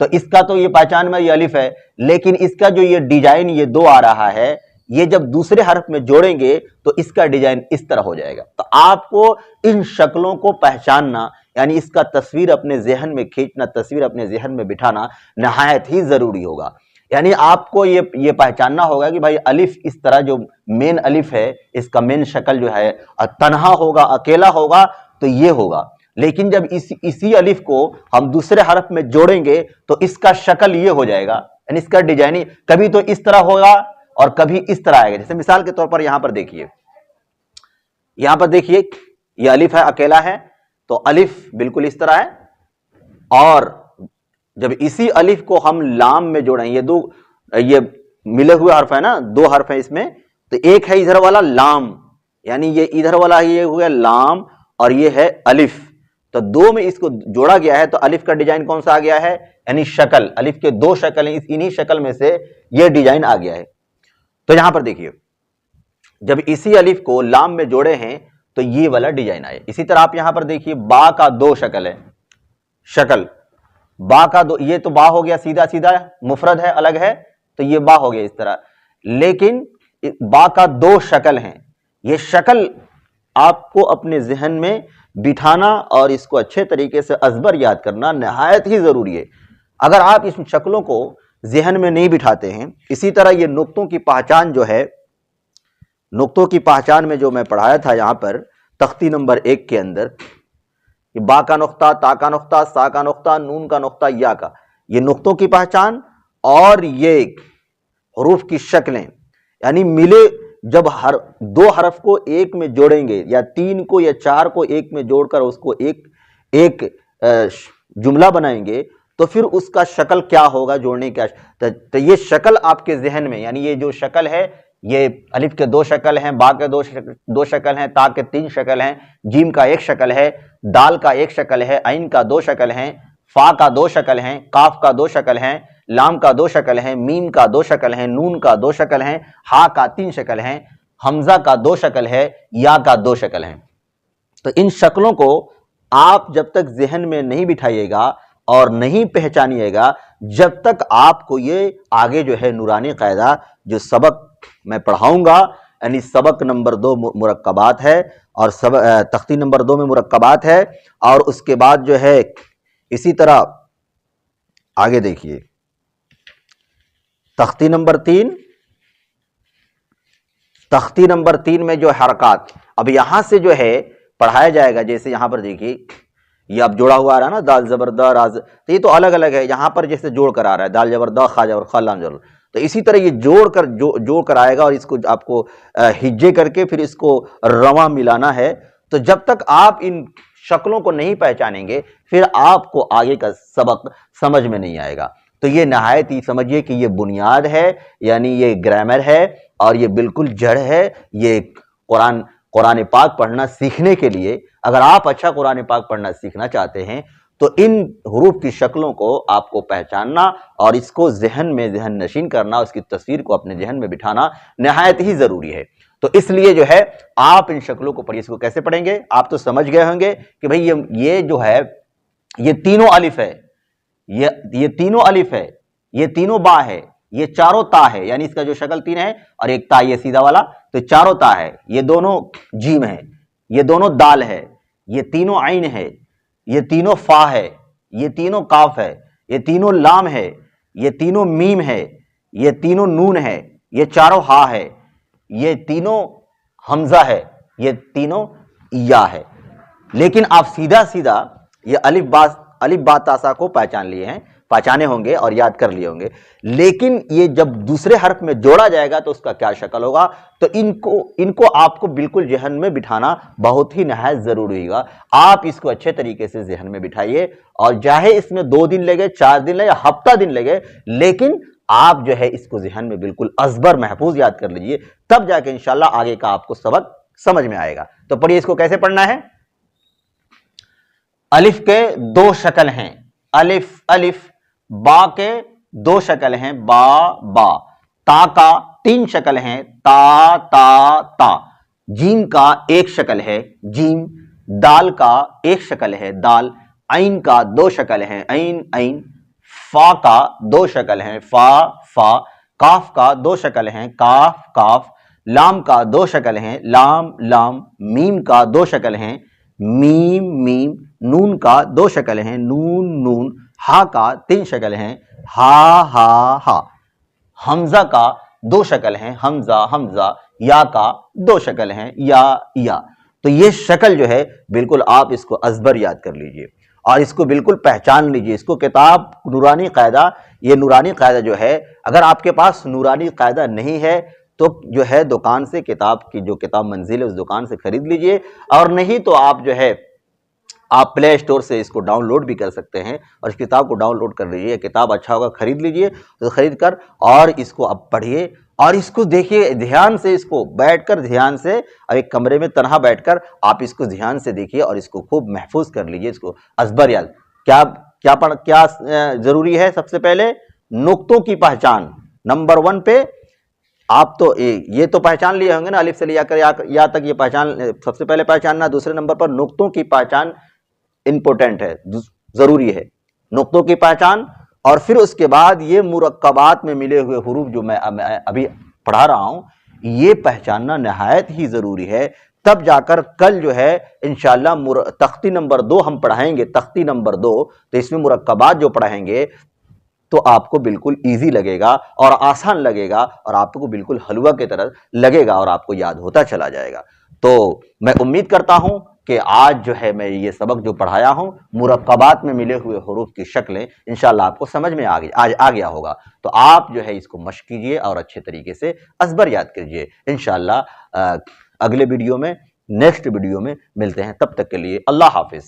تو اس کا تو یہ پہچان میں یہ الف ہے، لیکن اس کا جو یہ ڈیزائن یہ دو آ رہا ہے، یہ جب دوسرے حرف میں جوڑیں گے تو اس کا ڈیزائن اس طرح ہو جائے گا۔ تو آپ کو ان شکلوں کو پہچاننا، یعنی اس کا تصویر اپنے ذہن میں کھینچنا، تصویر اپنے ذہن میں بٹھانا نہایت ہی ضروری ہوگا۔ یعنی آپ کو یہ پہچاننا ہوگا کہ بھائی الف اس طرح جو مین الف ہے، اس کا مین شکل جو ہے تنہا ہوگا، اکیلا ہوگا تو یہ ہوگا، لیکن جب اسی الف کو ہم دوسرے حرف میں جوڑیں گے تو اس کا شکل یہ ہو جائے گا، یعنی اس کا ڈیزائن کبھی تو اس طرح ہوگا اور کبھی اس طرح آئے گا۔ جیسے مثال کے طور پر یہاں پر دیکھیے، یہ الف ہے، اکیلا ہے، تو الف بالکل اس طرح ہے، اور جب اسی الف کو ہم لام میں جوڑیں، یہ ملے ہوئے حرف ہے نا، دو حرف ہیں اس میں، تو ایک ہے ادھر والا لام، یعنی یہ ادھر والا یہ ہوا لام اور یہ ہے الف، تو دو میں اس کو جوڑا گیا ہے، تو الف کا ڈیزائن کون سا آ گیا ہے؟ یعنی شکل، الف کے دو شکل ہیں، انہی شکل میں سے یہ ڈیزائن آ گیا ہے۔ تو یہاں پر دیکھیے، جب اسی الف کو لام میں جوڑے ہیں تو یہ والا ڈیزائن آئے۔ اسی طرح آپ یہاں پر دیکھیے، با کا دو شکل ہے، با کا دو، یہ تو با ہو گیا سیدھا سیدھا، مفرد ہے، الگ ہے، تو یہ با ہو گیا اس طرح، لیکن با کا دو شکل ہیں۔ یہ شکل آپ کو اپنے ذہن میں بٹھانا اور اس کو اچھے طریقے سے ازبر یاد کرنا نہایت ہی ضروری ہے۔ اگر آپ اس شکلوں کو ذہن میں نہیں بٹھاتے ہیں، اسی طرح یہ نقطوں کی پہچان جو ہے، نقطوں کی پہچان میں جو میں پڑھایا تھا یہاں پر تختی نمبر 1 کے اندر، با کا نقطہ، تا کا نقطہ، سا کا نقطہ، نون کا نقطہ، یا کا، یہ نقطوں کی پہچان اور یہ حروف کی شکلیں، یعنی ملے جب دو حرف کو ایک میں جوڑیں گے، یا تین کو یا چار کو ایک میں جوڑ کر اس کو ایک جملہ بنائیں گے، تو پھر اس کا شکل کیا ہوگا جوڑنے کا، تو یہ شکل آپ کے ذہن میں، یعنی یہ جو شکل ہے، یہ الف کے دو شکل ہیں، با کے دو شکل ہیں، تا کے 3 شکل ہیں، جیم کا 1 شکل ہے، دال کا 1 شکل ہے، عین کا 2 شکل ہیں، فا کا 2 شکل ہیں، کاف کا 2 شکل ہیں، لام کا 2 شکل ہیں، میم کا 2 شکل ہیں، نون کا 2 شکل ہیں، ہا کا 3 شکل ہیں، حمزہ کا 2 شکل ہے، یا کا 2 شکل ہیں۔ تو ان شکلوں کو آپ جب تک ذہن میں نہیں بٹھائیے گا اور نہیں پہچانیے گا، جب تک آپ کو یہ آگے جو ہے نورانی قاعدہ جو سبق میں پڑھاؤں گا، یعنی سبق نمبر 2 مرکبات ہے، اور تختی نمبر 2 میں مرکبات ہے، اور اس کے بعد جو ہے اسی طرح آگے دیکھیے تختی نمبر 3 میں جو حرکات اب یہاں سے جو ہے پڑھایا جائے گا، جیسے یہاں پر دیکھیے یہ اب جوڑا ہوا آ رہا ہے نا، دال زبر دا راز، تو یہ تو الگ الگ ہے، یہاں پر جیسے جوڑ کر آ رہا ہے، دال زبر دا، خا زبر خا، لام زبر، تو اسی طرح یہ جوڑ کر آئے گا، اور اس کو آپ کو ہجے کر کے پھر اس کو رواں ملانا ہے۔ تو جب تک آپ ان شکلوں کو نہیں پہچانیں گے، پھر آپ کو آگے کا سبق سمجھ میں نہیں آئے گا۔ تو یہ نہایت ہی سمجھیے کہ یہ بنیاد ہے، یعنی یہ گرامر ہے، اور یہ بالکل جڑ ہے۔ یہ قرآن پاک پڑھنا سیکھنے کے لیے، اگر آپ اچھا قرآن پاک پڑھنا سیکھنا چاہتے ہیں تو ان حروف کی شکلوں کو آپ کو پہچاننا اور اس کو ذہن نشین کرنا، اس کی تصویر کو اپنے ذہن میں بٹھانا نہایت ہی ضروری ہے۔ تو اس لیے جو ہے آپ ان شکلوں کو پڑھیے۔ اس کو کیسے پڑھیں گے؟ آپ تو سمجھ گئے ہوں گے کہ بھئی یہ جو ہے یہ تینوں الف ہے، یہ تینوں الف ہے، یہ تینوں با ہے، یہ چاروں تا ہے، یعنی اس کا جو شکل 3 ہے، اور ایک تا یہ سیدھا والا، تو چاروں تا ہے، یہ دونوں جیم ہے، یہ دونوں دال ہے، یہ تینوں عین ہے، یہ تینوں فا ہے، یہ تینوں کاف ہے، یہ تینوں لام ہے، یہ تینوں میم ہے، یہ تینوں نون ہے، یہ چاروں ہا ہے، یہ تینوں حمزہ ہے، یہ تینوں یا ہے۔ لیکن آپ سیدھا یہ الف با تا سا کو پہچانے ہوں گے اور یاد کر لیے ہوں گے، لیکن یہ جب دوسرے حرف میں جوڑا جائے گا تو اس کا کیا شکل ہوگا، تو ان کو آپ کو بالکل ذہن میں بٹھانا بہت ہی نہایت ضروری ہوگا۔ آپ اس کو اچھے طریقے سے ذہن میں بٹھائیے، اور چاہے اس میں 2 دن لگے، 4 دن لگے، ہفتہ دن لگے، لیکن آپ جو ہے اس کو ذہن میں بالکل ازبر محفوظ یاد کر لیجئے، تب جا کے انشاءاللہ آگے کا آپ کو سبق سمجھ میں آئے گا۔ تو پڑھیے، اس کو کیسے پڑھنا ہے۔ الف کے 2 شکل ہیں، الف، با کے 2 شکل ہیں، با، تا کا 3 شکل ہیں، تا، جیم کا 1 شکل ہے، جیم، دال کا 1 شکل ہے، دال، عین کا 2 شکل ہیں، عین، فا کا دو شکل ہیں، فا فا، کاف کا دو شکل ہیں، کاف کاف، لام کا دو شکل ہیں، لام لام، میم کا دو شکل ہیں، میم میم، نون کا دو شکل ہیں، نون نون، ہا کا تین شکل ہیں، ہا ہا ہا، حمزہ کا دو شکل ہیں، حمزہ حمزہ، یا کا دو شکل ہیں، یا۔ تو یہ شکل جو ہے بالکل آپ اس کو ازبر یاد کر لیجئے اور اس کو بالکل پہچان لیجئے۔ اس کو کتاب نورانی قاعدہ، یہ نورانی قاعدہ جو ہے، اگر آپ کے پاس نورانی قاعدہ نہیں ہے تو جو ہے دکان سے کتاب کی جو کتاب منزل ہے اس دکان سے خرید لیجئے، اور نہیں تو آپ جو ہے آپ پلے اسٹور سے اس کو ڈاؤن لوڈ بھی کر سکتے ہیں اور اس کتاب کو ڈاؤن لوڈ کر لیجئے۔ کتاب اچھا ہوگا خرید لیجئے، تو خرید کر اور اس کو اب پڑھیے اور اس کو دیکھیے دھیان سے، اس کو بیٹھ کر دھیان سے، اور ایک کمرے میں تنہا بیٹھ کر آپ اس کو دھیان سے دیکھیے اور اس کو خوب محفوظ کر لیجئے، اس کو ازبر یاد۔ کیا ضروری ہے؟ سب سے پہلے نقطوں کی پہچان، نمبر 1 پہ آپ تو یہ تو پہچان لیے ہوں گے نا، الف سے لے کر یا تک، یہ پہچان سب سے پہلے پہچاننا۔ دوسرے نمبر پر نقطوں کی پہچان امپورٹنٹ ہے، ضروری ہے نقطوں کی پہچان، اور پھر اس کے بعد یہ مرکبات میں ملے ہوئے حروف جو میں ابھی پڑھا رہا ہوں، یہ پہچاننا نہایت ہی ضروری ہے۔ تب جا کر کل جو ہے انشاءاللہ تختی نمبر 2 ہم پڑھائیں گے، تختی نمبر 2، تو اس میں مرکبات جو پڑھائیں گے تو آپ کو بالکل ایزی لگے گا اور آسان لگے گا اور آپ کو بالکل حلوہ کی طرح لگے گا اور آپ کو یاد ہوتا چلا جائے گا۔ تو میں امید کرتا ہوں کہ آج جو ہے میں یہ سبق جو پڑھایا ہوں، مرکبات میں ملے ہوئے حروف کی شکلیں انشاءاللہ آپ کو سمجھ میں آ گیا ہوگا۔ تو آپ جو ہے اس کو مشق کیجئے اور اچھے طریقے سے ازبر یاد کیجئے۔ انشاءاللہ اگلے ویڈیو میں، نیکسٹ ویڈیو میں ملتے ہیں، تب تک کے لیے اللہ حافظ۔